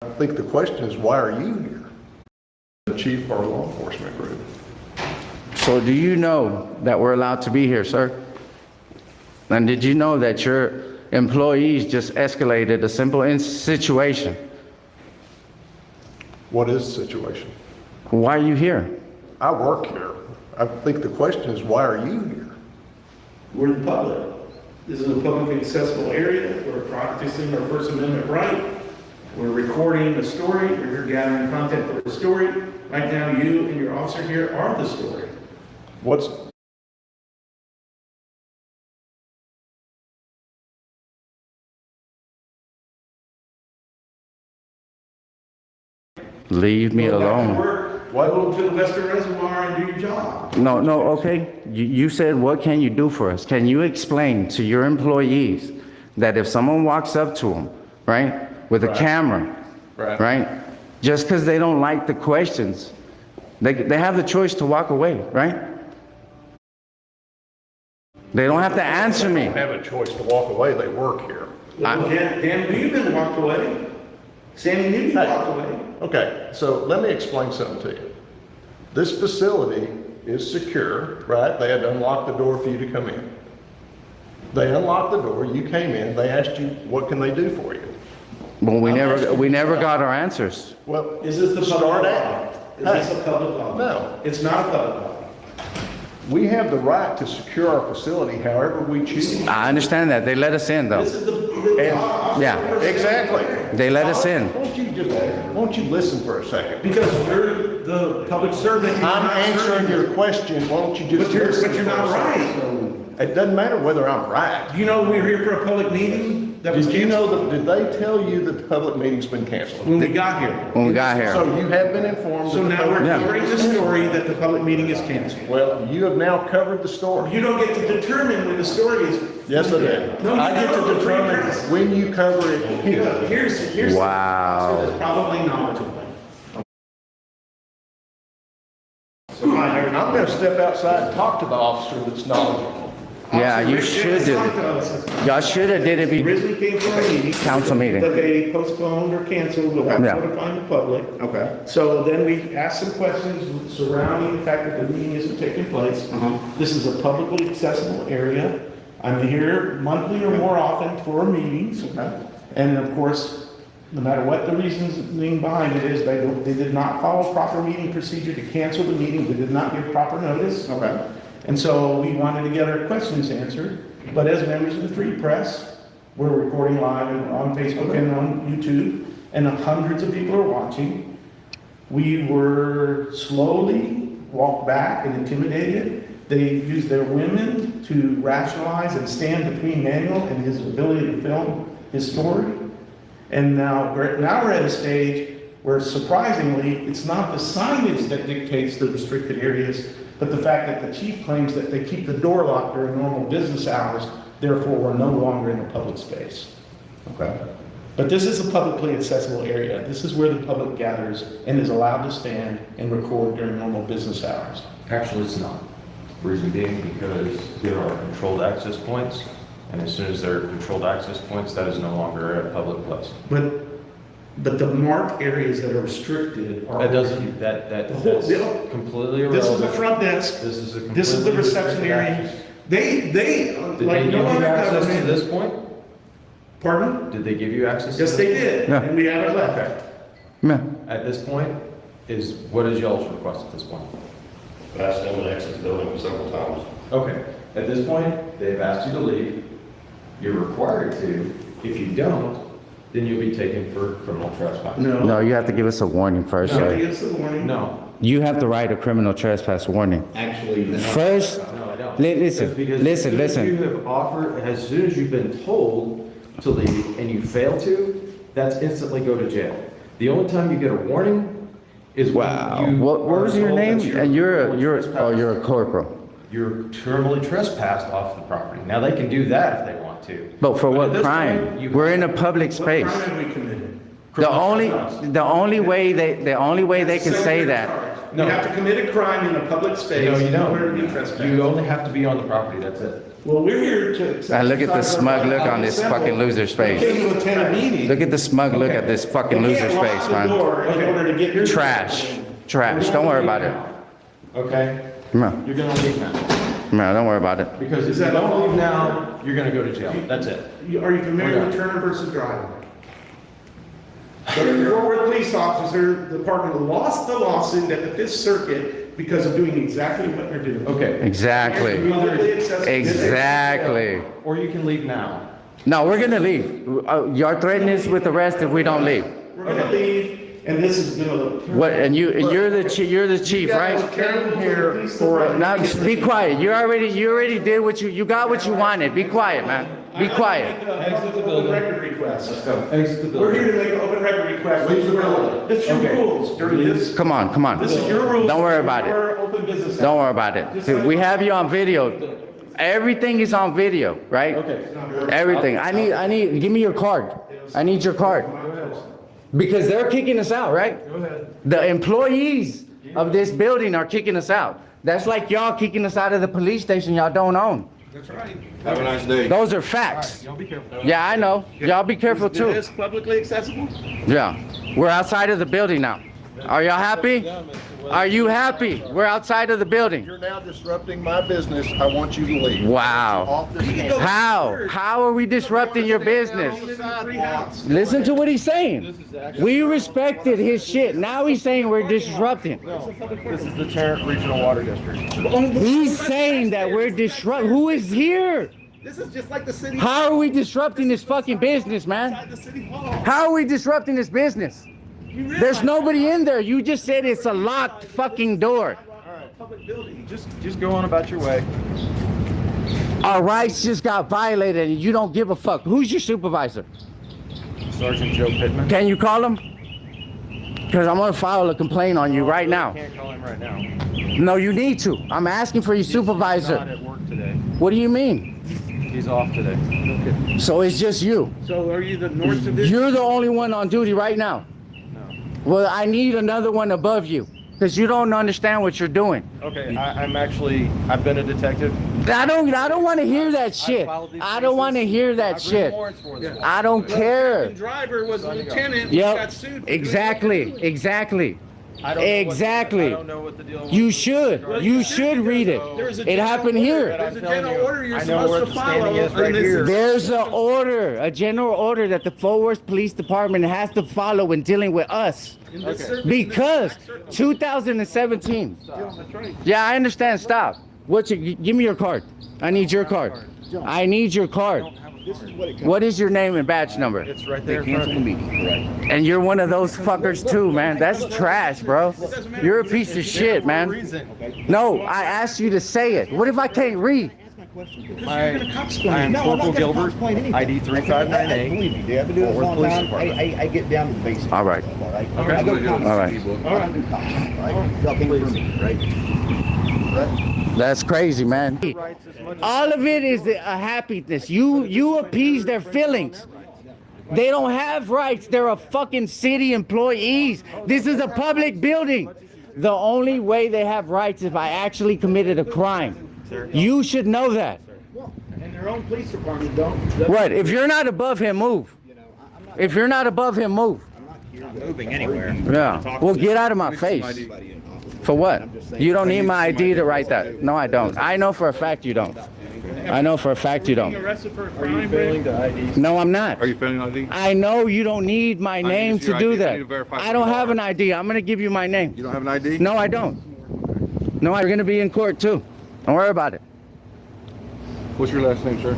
I think the question is, why are you here? The chief of our law enforcement group. So do you know that we're allowed to be here, sir? And did you know that your employees just escalated a simple situation? What is the situation? Why are you here? I work here. I think the question is, why are you here? We're the public. This is a publicly accessible area. We're practicing our First Amendment right. We're recording a story. We're here gathering content for the story. Right now, you and your officer here are the story. What's Leave me Go back to alone. work, go to the Western Reservoir and do your job. No, okay. You said, what can you do for us? Can you explain to your employees that if someone walks up to them, right, with a camera, right, just because they don't like the questions, they have the choice to walk away, right? They don't have to answer me. They don't have a choice to walk away. They work here. Dan, you've been walked away. Sandy, you walked away. Okay, so let me explain something to you. This facility is secure, right? They had to unlock the door for you to come in. They unlocked the door, you came in, they asked you, what can they do for you? Well, we never got our answers. Well, Is this the public law? Is this a public law? No. It's not a public law. We have the right to secure our facility however we choose. I understand that. They let us in, though. This is the Yeah, Exactly. they let us in. Won't you listen for a second? Because you're the public servant. You're I'm not answering serving. your question, won't you just listen? But you're not for a second? right. It doesn't matter whether I'm right. Do you know we were here for a public meeting that was Did you know canceled? that, did they tell you that the public meeting's been canceled? When we got here. When we got here. So you have been informed. So that the now we're public- covering the story that the public meeting is canceled. Well, you have now covered the story. You don't get to determine when the story is. Yes, I do. No, you I get don't. to determine Press. when you cover it here. Here's. Wow. That's probably knowledgeable. I'm gonna step outside and talk to the officer that's knowledgeable. Yeah, you should do. Y'all should have did it Originally came for a meeting. Council meeting. But they postponed or canceled without Yeah. notifying the public. Okay. So then we asked some questions surrounding the fact that the meeting isn't taking place. This is a publicly accessible area. I'm here monthly or more often for meetings. And of course, no matter what the reasons being behind it is, they did not follow proper meeting procedure to cancel the meeting. They did not give proper notice. Okay. And so we wanted to get our questions answered, but as members of the free press, we're recording live and on Facebook and on YouTube, and hundreds of people are watching. We were slowly walked back and intimidated. They used their women to rationalize and stand between Manuel and his ability to film his story. And now we're at a stage where surprisingly, it's not the signage that dictates the restricted areas, but the fact that the chief claims that they keep the door locked during normal business hours, therefore we're no longer in a public space. Okay. But this is a publicly accessible area. This is where the public gathers and is allowed to stand and record during normal business hours. Actually, it's not. Reason being because there are controlled access points, and as soon as there are controlled access points, that is no longer a public place. But the marked areas that are restricted are. That doesn't, that's completely irrelevant. This is the front desk. This is a This is the completely reception restricted area. access. They, Did they like give no you other access to government. this point? Pardon? Did they give you access? to Yes, this they point? did, Yeah. and we haven't left. Yeah. At this point, what is y'all's request at this point? I've asked them to exit the building several times. Okay, at this point, they've asked you to leave. You're required to. If you don't, then you'll be taken for criminal trespass. No, you have to give us a warning first, No, sir. it's a warning. No, You have to write a criminal trespass warning. actually, no. First, No, I don't. listen, It's because listen, as soon as listen. you have offered, as soon as you've been told to leave and you fail to, that's instantly go to jail. The only time you get a warning is when Wow. you. What are was your told name? that And you're trespassing. a corporal. You're terminally trespassed off the property. Now, they can do that if they want to. But for at what this crime? point, you- We're in a public What space. crime have we committed? The only way they can say that You have to commit a crime in a public space. No, you in order to be don't. trespassing. You only have to be on the property, that's it. Well, we're here to. Now look at the smug look on this fucking loser's face. We came to attend a meeting. Look at the smug look at this fucking You loser's can't lock face, the man. door in order to get your- Trash. Trash. Don't worry about it. Okay? No, You're gonna leave now. no, don't worry about it. Because if you don't leave now, you're gonna go to jail. That's it. Are you familiar with Turner versus Driver? The Fort Worth police officer, the department lost the lawsuit at the Fifth Circuit because of doing exactly what you're doing. Okay. Exactly. Publicly accessible. Exactly. Or you can leave now. No, we're gonna leave. You're threatening us with arrest if we don't leave. We're gonna leave, and this is gonna look. What? And you're the chief, right? Came here for. Now just be quiet. You already did what you got what you wanted. Be quiet, man. Be quiet. Exit the building. Record request. Let's go. Exit the We're building. here to make an open record request. Leave the building. This is your Okay. rules during this. Come on, come on. This is your rules. Don't worry about it. for open business. Don't worry about it. We have you on video. Everything is on video, right? Okay. Everything. I need, give me your card. I need your card. Because they're kicking us out, right? Go ahead. The employees of this building are kicking us out. That's like y'all kicking us out of the police station y'all don't own. Have a nice day. Those are facts. Y'all be careful. Yeah, I know. Y'all be careful Is too. this publicly accessible? Yeah. We're outside of the building now. Are y'all happy? Are you happy? We're outside of the building. You're now disrupting my business. I want you to leave. Wow. Off this campus. How? How are we disrupting your business? Listen to what he's saying. We respected his shit. Now he's saying we're disrupting. This is the Tarrant Regional Water District. He's saying that we're disrupt. Who is here? This is just like the city. How are we disrupting this fucking business, man? The city hall. How are we disrupting this business? There's nobody in there. You just said it's a locked fucking door. Public building. Just go on about your way. Our rights just got violated and you don't give a fuck. Who's your supervisor? Sergeant Joe Pittman. Can you call him? Because I'm gonna file a complaint on you right now. Can't call him right now. No, you need to. I'm asking for your He's not supervisor. at work today. What do you mean? He's off today. Okay. So it's just you. So are you the north of this? You're the only one on duty right now. No. Well, I need another one above you because you don't understand what you're doing. Okay, I've been a detective. I don't want to hear that shit. followed these I don't want to hear that I've shit. written warrants for this. I don't care. The driver was a lieutenant. He got Yep. sued. for doing Exactly. Exactly. I don't know what- Exactly. I don't know what the deal was. You should. You should read it. There's a It general happened order. here. There's a I'm telling general you, order you're I know where supposed the to follow. standing is right and this here. There's an order, a general order that the Fort Worth Police Department has to follow in dealing with us. in this circuit, Because in this circle. 2017. That's right. Yeah, I understand. Stop. Give me your card. I need your card. I need your card. What is your name and badge number? It's right there in front of me. And you're one of those fuckers too, man. That's trash, bro. You're a piece of shit, man. No, I asked you to say it. What if I can't read? I am Corporal Gilbert, ID 359A. Believe me, dude. I've been doing this a long time. I get down to the basics. All right. I go to cops. All right. I do cops, right? Y'all came for me, right? Right? That's crazy, man. All of it is a happiness. You appease their feelings. They don't have rights. They're a fucking city employees. This is a public building. The only way they have rights is if I actually committed a crime. You should know that. And their own police department don't. What? If you're not above him, move. If you're not above him, move. Moving anywhere. Yeah. Well, get out of my face. For what? You don't need my ID to write that. No, I don't. I know for a fact you don't. I know for a fact you Being don't. arrested for a Are you crime. failing to ID? No, I'm not. Are you failing ID? I know you don't need my name use your to do ID. I that. need to verify I who don't you have are. an ID. I'm going to give you my name. You don't have an ID? No, I don't. No, you're going to be in court too. Don't worry about it. What's your last name, sir?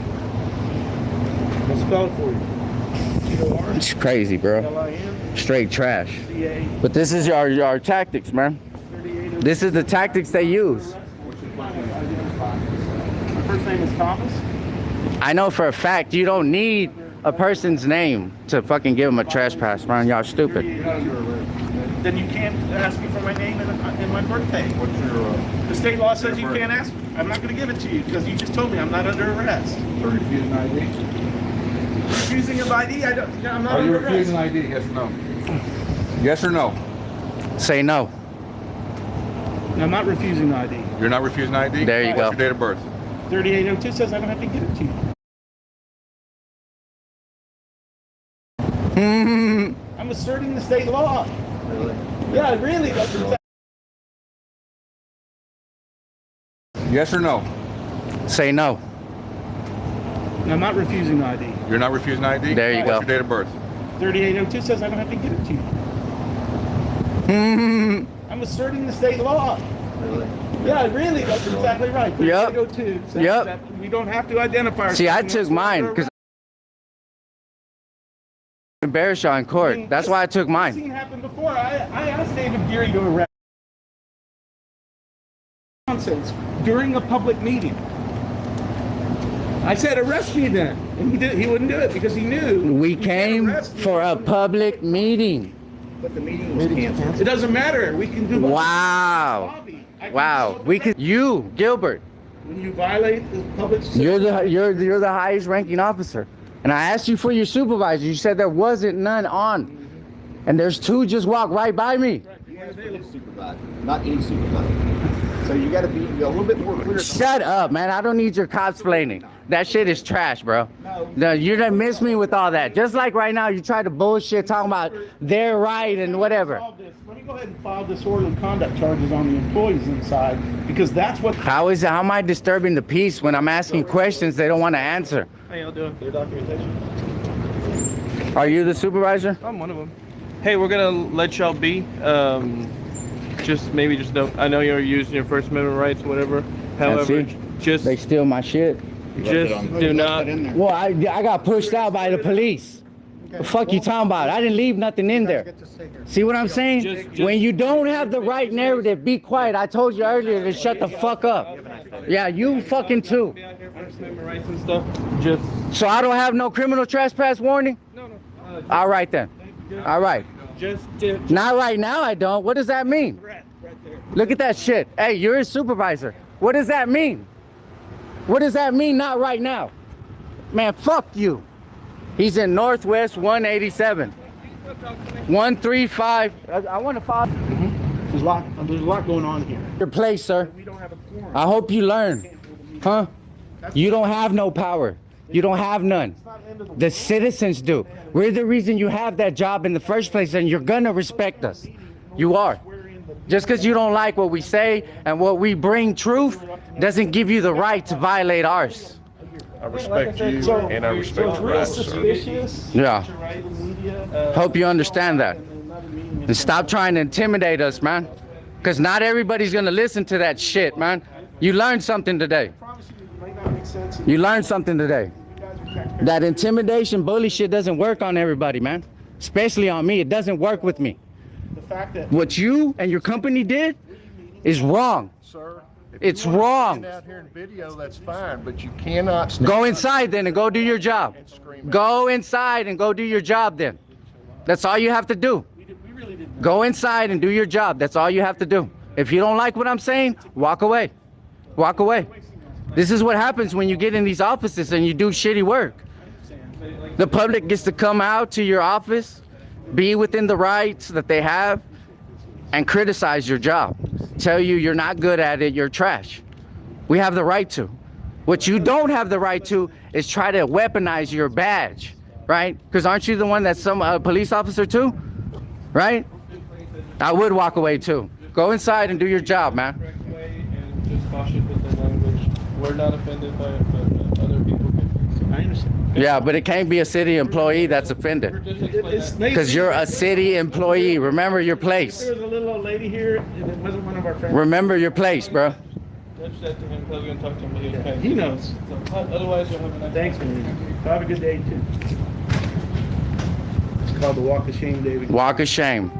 Let's spell it for you. T-O-R, It's crazy, bro. L-I-N, Straight trash. C-A, But this is our tactics, man. 38. This is the tactics they use. My first name is Thomas. I know for a fact you don't need a person's name to fucking give them a trash pass, man. Y'all stupid. Then you can't ask me for my name and my birthday. What's your, The state law says you can't ask. I'm not going to give it to you because you just told me I'm not under arrest. Are you refusing ID? Refusing of ID, I'm not Are you under refusing arrest. ID? Yes or no? Yes or no? Say no. I'm not refusing the ID. You're not refusing ID? There you go. What's your date of birth? 3802 says I don't have to give it to you. I'm asserting the state law. Really? Yeah, really. That's exactly. Yes or no? Say no. I'm not refusing the ID. You're not refusing ID? There you What's go. your date of birth? 3802 says I don't have to give it to you. I'm asserting the state law. Really? Yeah, really. That's exactly right. Yep. 3802 says Yep. that we don't have to identify ourselves. See, I took mine because embarrass y'all in court. That's why I took I've mine. seen it happen before. I asked David Geary to arrest nonsense during a public meeting. I said, arrest me then. And he wouldn't do it because he knew. We you can't came arrest me. for a public meeting. But the meeting was canceled. It doesn't matter. We can do Wow. lobby. I can Wow. do We could. You, Gilbert. When you violate the public. You're the highest ranking officer. And I asked you for your supervisor. You said there wasn't none on. And there's two just walk right by me. You asked for a supervisor, not any supervisor. So you got to be a little bit more clear. Shut up, man. I don't need your cosplaying. That shit is trash, bro. No, you done miss me with all that. Just like right now, you try to bullshit talking about their right and whatever. Let me go ahead and file disorderly conduct charges on the employees inside because that's what. How am I disturbing the peace when I'm asking questions they don't want to answer? Hey, I'll do their documentation. Are you the supervisor? I'm one of them. Hey, we're gonna let y'all be. Just don't. I know you're using your First Amendment rights, whatever. However, see? just They steal my shit. do not. Well, I got pushed out by the police. The fuck you talking about? I didn't leave nothing in there. See what I'm saying? Just- When you don't have the right narrative, be quiet. I told you earlier to shut the fuck up. Yeah, you fucking too. Be out here, First Amendment rights and stuff. Just So I don't have no criminal trespass warning? no. All right then. All right. Just Not right now I don't. What does that mean? Right there. Look at that shit. Hey, you're a supervisor. What does that mean? What does that mean not right now? Man, fuck you. He's in Northwest 187. 135. I want to follow There's a lot going on here. your place, sir. We don't have a quorum. I hope you learn. Huh? You don't have no power. You don't have none. The citizens do. We're the reason you have that job in the first place, and you're gonna respect us. You are. Just because you don't like what we say and what we bring truth doesn't give you the right to violate ours. I respect you and I respect So it's your real rights, sir. suspicious. Yeah. that you're right in the media, Hope you understand that. And stop trying to intimidate us, man. Because not everybody's gonna listen to that shit, man. You learned something today. I promise you, it might not make sense. You learned something today. You guys are checked. That intimidation, bully shit doesn't work on everybody, man. Especially on me. It doesn't work with me. The fact that What you and your company did is wrong. Sir, if It's you wanna wrong. stand out here in video, that's fine, but you cannot stand Go inside then and go do your job. Go inside and go do your job then. That's all you have to do. we really didn't. Go inside and do your job. That's all you have to do. If you don't like what I'm saying, walk away. Walk away. This is what happens when you get in these offices and you do shitty work. The public gets to come out to your office, be within the rights that they have, and criticize your job. Tell you you're not good at it, you're trash. We have the right to. What you don't have the right to is try to weaponize your badge, right? Because aren't you the one that's some police officer too? Right? I would walk away too. Go inside and do your job, man. correct way and just cautious with the language. We're not offended by it, but other people can. I understand. Yeah, but it can't be a city employee that's offended. Just explain that. Because you're a city employee. Remember your place. There was a little old lady here, and it wasn't one of our friends. Remember your place, bro. Judge said to him, because we're gonna talk to him, but he was paying. He knows. So, otherwise, you'll have a nice. Thanks, man. Have a good day, too. It's called the Walk of Shame, David. Walk of shame.